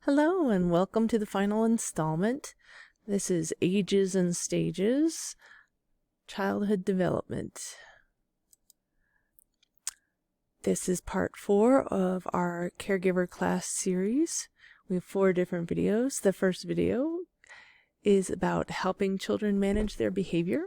Hello and welcome to the final installment. This is Ages and Stages, Childhood Development. This is part 4 of our caregiver class series. We have 4 different videos. The first video is about helping children manage their behavior.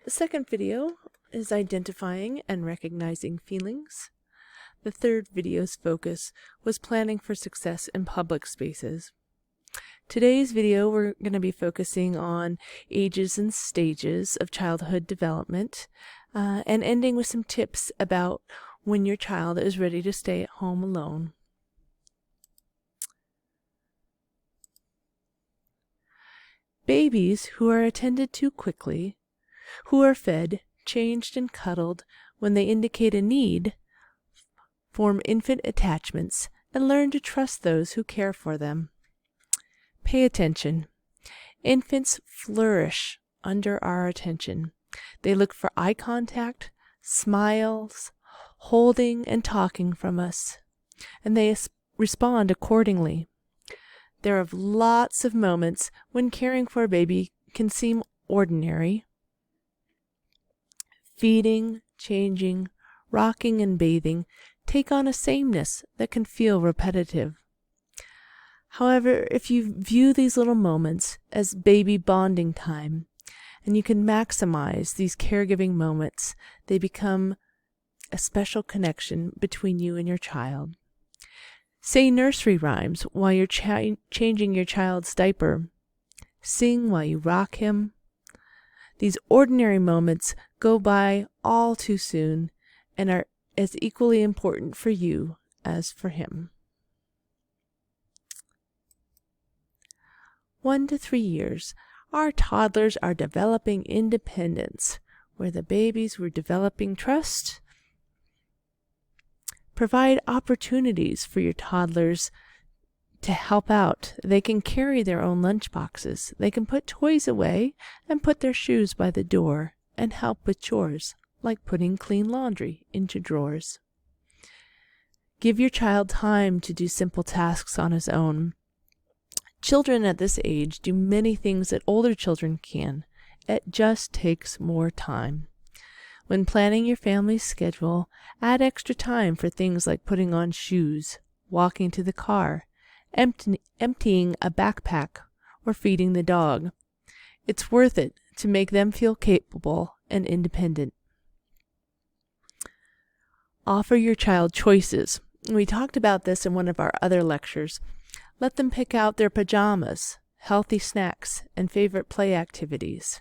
The second video is identifying and recognizing feelings. The third video's focus was planning for success in public spaces. Today's video, we're going to be focusing on ages and stages of childhood development, and ending with some tips about when your child is ready to stay at home alone. Babies who are attended to quickly, who are fed, changed, and cuddled when they indicate a need, form infant attachments, and learn to trust those who care for them. Pay attention. Infants flourish under our attention. They look for eye contact, smiles, holding and talking from us, and they respond accordingly. There are lots of moments when caring for a baby can seem ordinary. Feeding, changing, rocking, and bathing take on a sameness that can feel repetitive. However, if you view these little moments as baby bonding time, and you can maximize these caregiving moments, they become a special connection between you and your child. Say nursery rhymes while you're changing your child's diaper. Sing while you rock him. These ordinary moments go by all too soon and are as equally important for you as for him. 1 to 3 years, our toddlers are developing independence, where the babies were developing trust. Provide opportunities for your toddlers to help out. They can carry their own lunch boxes. They can put toys away and put their shoes by the door and help with chores, like putting clean laundry into drawers. Give your child time to do simple tasks on his own. Children at this age do many things that older children can. It just takes more time. When planning your family's schedule, add extra time for things like putting on shoes, walking to the car, emptying a backpack, or feeding the dog. It's worth it to make them feel capable and independent. Offer your child choices. We talked about this in one of our other lectures. Let them pick out their pajamas, healthy snacks, and favorite play activities.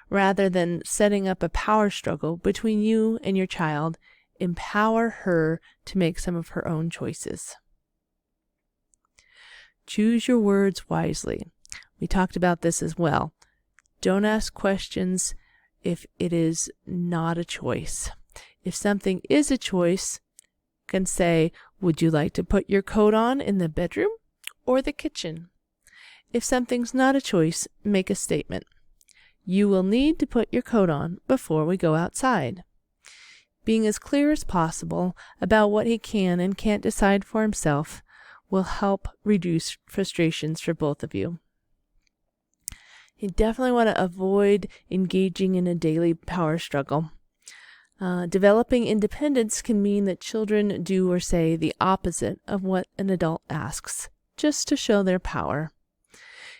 Rather than setting up a power struggle between you and your child, empower her to make some of her own choices. Choose your words wisely. We talked about this as well. Don't ask questions if it is not a choice. If something is a choice, you can say, would you like to put your coat on in the bedroom or the kitchen? If something's not a choice, make a statement. You will need to put your coat on before we go outside. Being as clear as possible about what he can and can't decide for himself will help reduce frustrations for both of you. You definitely want to avoid engaging in a daily power struggle. Developing independence can mean that children do or say the opposite of what an adult asks, just to show their power.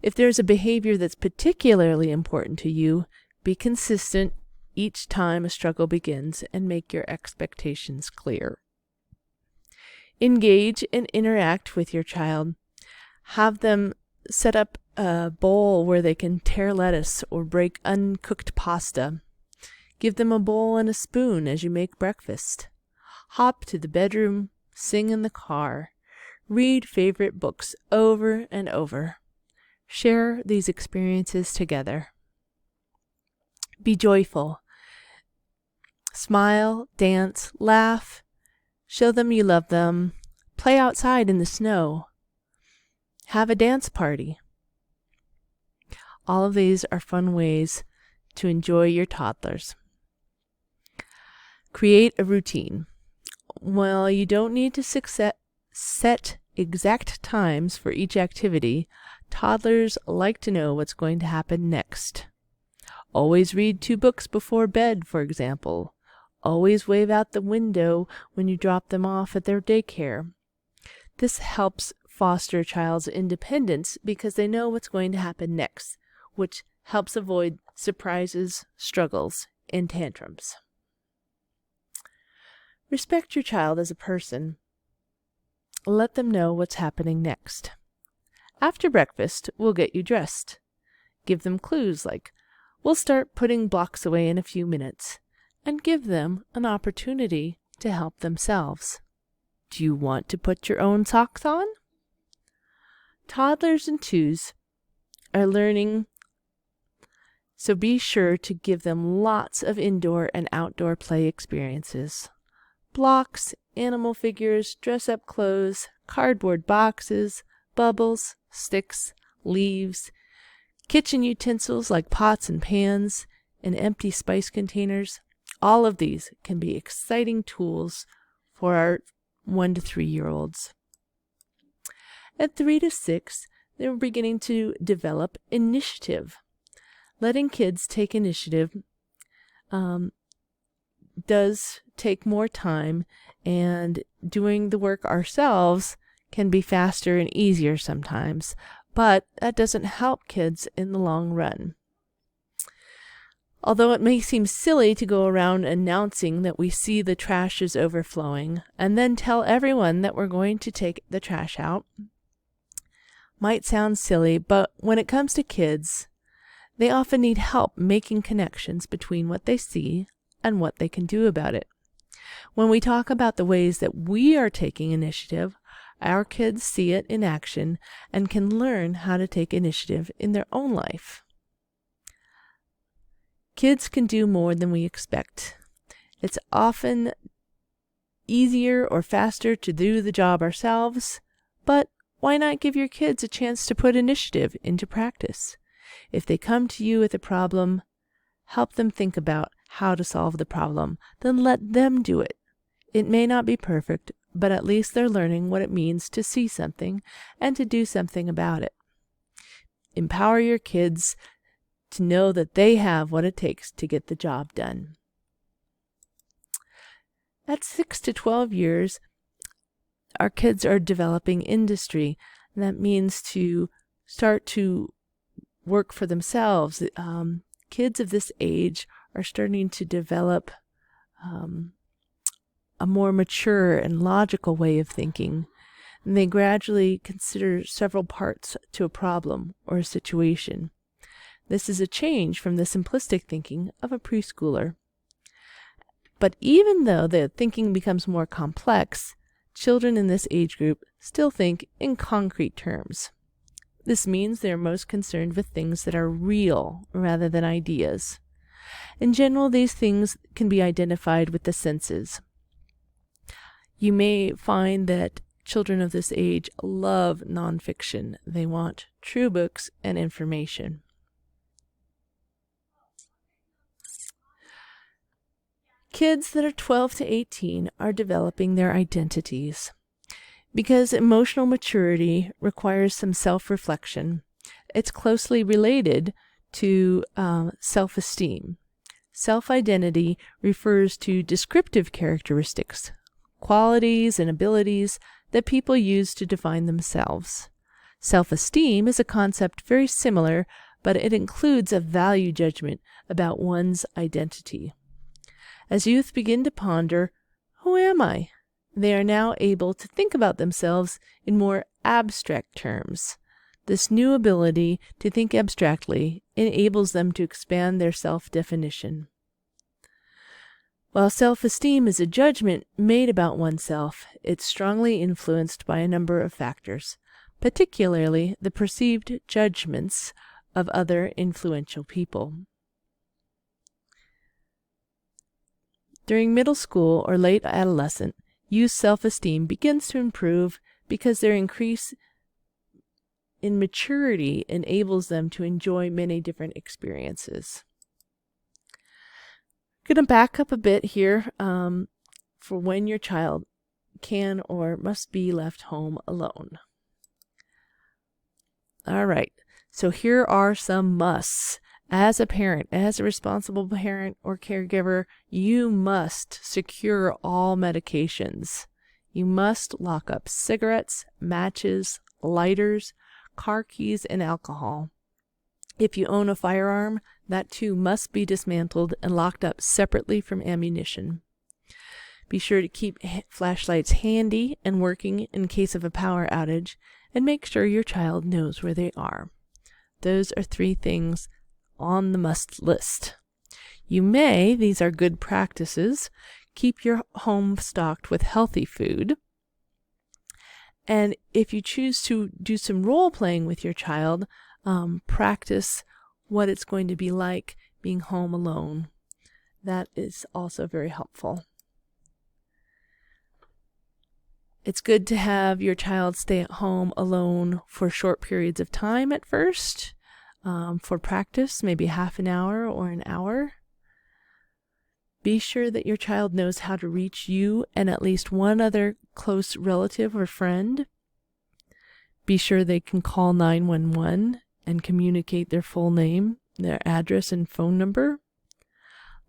If there's a behavior that's particularly important to you, be consistent each time a struggle begins and make your expectations clear. Engage and interact with your child. Have them set up a bowl where they can tear lettuce or break uncooked pasta. Give them a bowl and a spoon as you make breakfast. Hop to the bedroom, sing in the car. Read favorite books over and over. Share these experiences together. Be joyful. Smile, dance, laugh. Show them you love them. Play outside in the snow. Have a dance party. All of these are fun ways to enjoy your toddlers. Create a routine. Well, you don't need to set exact times for each activity, toddlers like to know what's going to happen next. Always read 2 books before bed, for example. Always wave out the window when you drop them off at their daycare. This helps foster a child's independence because they know what's going to happen next, which helps avoid surprises, struggles, and tantrums. Respect your child as a person. Let them know what's happening next. After breakfast, we'll get you dressed. Give them clues like, we'll start putting blocks away in a few minutes, and give them an opportunity to help themselves. Do you want to put your own socks on? Toddlers and 2s are learning, so be sure to give them lots of indoor and outdoor play experiences. Blocks, animal figures, dress-up clothes, cardboard boxes, bubbles, sticks, leaves, kitchen utensils like pots and pans, and empty spice containers. All of these can be exciting tools for our 1 to 3-year-olds. At 3 to 6, they're beginning to develop initiative. Letting kids take initiative does take more time, and doing the work ourselves can be faster and easier sometimes, but that doesn't help kids in the long run. Although it may seem silly to go around announcing that we see the trash is overflowing and then tell everyone that we're going to take the trash out, might sound silly, but when it comes to kids, they often need help making connections between what they see and what they can do about it. When we talk about the ways that we are taking initiative, our kids see it in action and can learn how to take initiative in their own life. Kids can do more than we expect. It's often easier or faster to do the job ourselves, but why not give your kids a chance to put initiative into practice? If they come to you with a problem, help them think about how to solve the problem. Then let them do it. It may not be perfect, but at least they're learning what it means to see something and to do something about it. Empower your kids to know that they have what it takes to get the job done. At 6 to 12 years, our kids are developing industry. And that means to start to work for themselves. Kids of this age are starting to develop a more mature and logical way of thinking. And they gradually consider several parts to a problem or a situation. This is a change from the simplistic thinking of a preschooler. But even though the thinking becomes more complex, children in this age group still think in concrete terms. This means they are most concerned with things that are real rather than ideas. In general, these things can be identified with the senses. You may find that children of this age love nonfiction. They want true books and information. Kids that are 12 to 18 are developing their identities. Because emotional maturity requires some self-reflection, it's closely related to self-esteem. Self-identity refers to descriptive characteristics, qualities and abilities that people use to define themselves. Self-esteem is a concept very similar, but it includes a value judgment about one's identity. As youth begin to ponder, who am I? They are now able to think about themselves in more abstract terms. This new ability to think abstractly enables them to expand their self-definition. While self-esteem is a judgment made about oneself, it's strongly influenced by a number of factors, particularly the perceived judgments of other influential people. During middle school or late adolescence, youth self-esteem begins to improve because their increase in maturity enables them to enjoy many different experiences. I'm going to back up a bit here for when your child can or must be left home alone. All right, so here are some musts. As a parent, as a responsible parent or caregiver, you must secure all medications. You must lock up cigarettes, matches, lighters, car keys, and alcohol. If you own a firearm, that too must be dismantled and locked up separately from ammunition. Be sure to keep flashlights handy and working in case of a power outage, and make sure your child knows where they are. Those are 3 things on the must list. You may, these are good practices, keep your home stocked with healthy food. And if you choose to do some role playing with your child, practice what it's going to be like being home alone. That is also very helpful. It's good to have your child stay at home alone for short periods of time at first, for practice, maybe half an hour or an hour. Be sure that your child knows how to reach you and at least one other close relative or friend. Be sure they can call 911 and communicate their full name, their address, and phone number.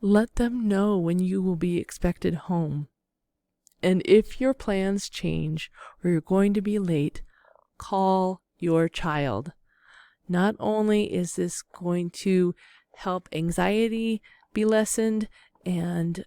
Let them know when you will be expected home. And if your plans change or you're going to be late, call your child. Not only is this going to help anxiety be lessened and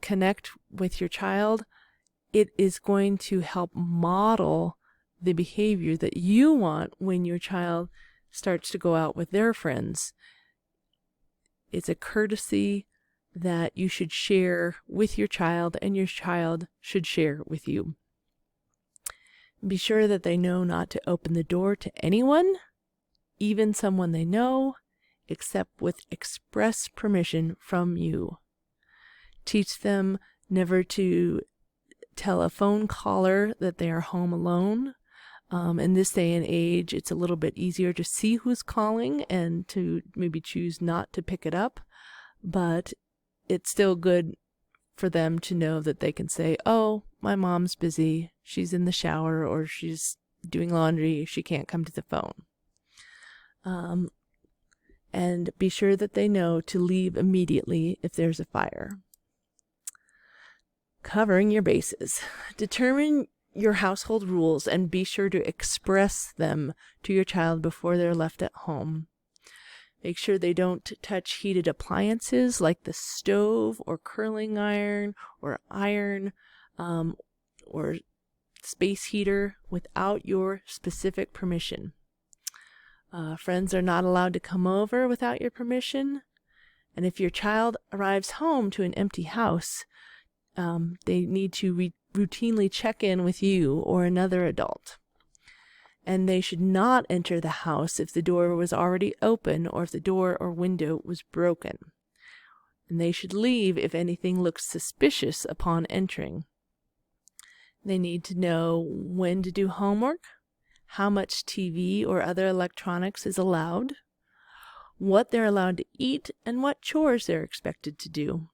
connect with your child, it is going to help model the behavior that you want when your child starts to go out with their friends. It's a courtesy that you should share with your child, and your child should share with you. Be sure that they know not to open the door to anyone, even someone they know, except with express permission from you. Teach them never to tell a phone caller that they are home alone. In this day and age, it's a little bit easier to see who's calling and to maybe choose not to pick it up, but it's still good for them to know that they can say, oh, my mom's busy, she's in the shower, or she's doing laundry, she can't come to the phone. And be sure that they know to leave immediately if there's a fire. Covering your bases. Determine your household rules and be sure to express them to your child before they're left at home. Make sure they don't touch heated appliances like the stove or curling iron or or space heater without your specific permission. Friends are not allowed to come over without your permission. And if your child arrives home to an empty house, they need to routinely check in with you or another adult. And they should not enter the house if the door was already open or if the door or window was broken. And they should leave if anything looks suspicious upon entering. They need to know when to do homework, how much TV or other electronics is allowed, what they're allowed to eat, and what chores they're expected to do.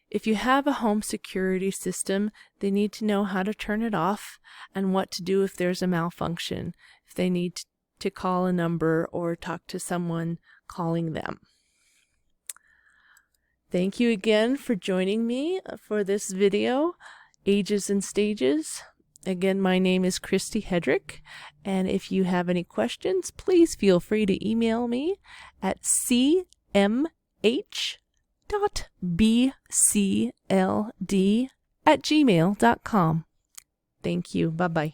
If you have a home security system, they need to know how to turn it off and what to do if there's a malfunction, if they need to call a number or talk to someone calling them. Thank you again for joining me for this video, Ages and Stages. Again, my name is Christy Hedrick, and if you have any questions, please feel free to email me at cmh.bcld@gmail.com. Thank you. Bye-bye.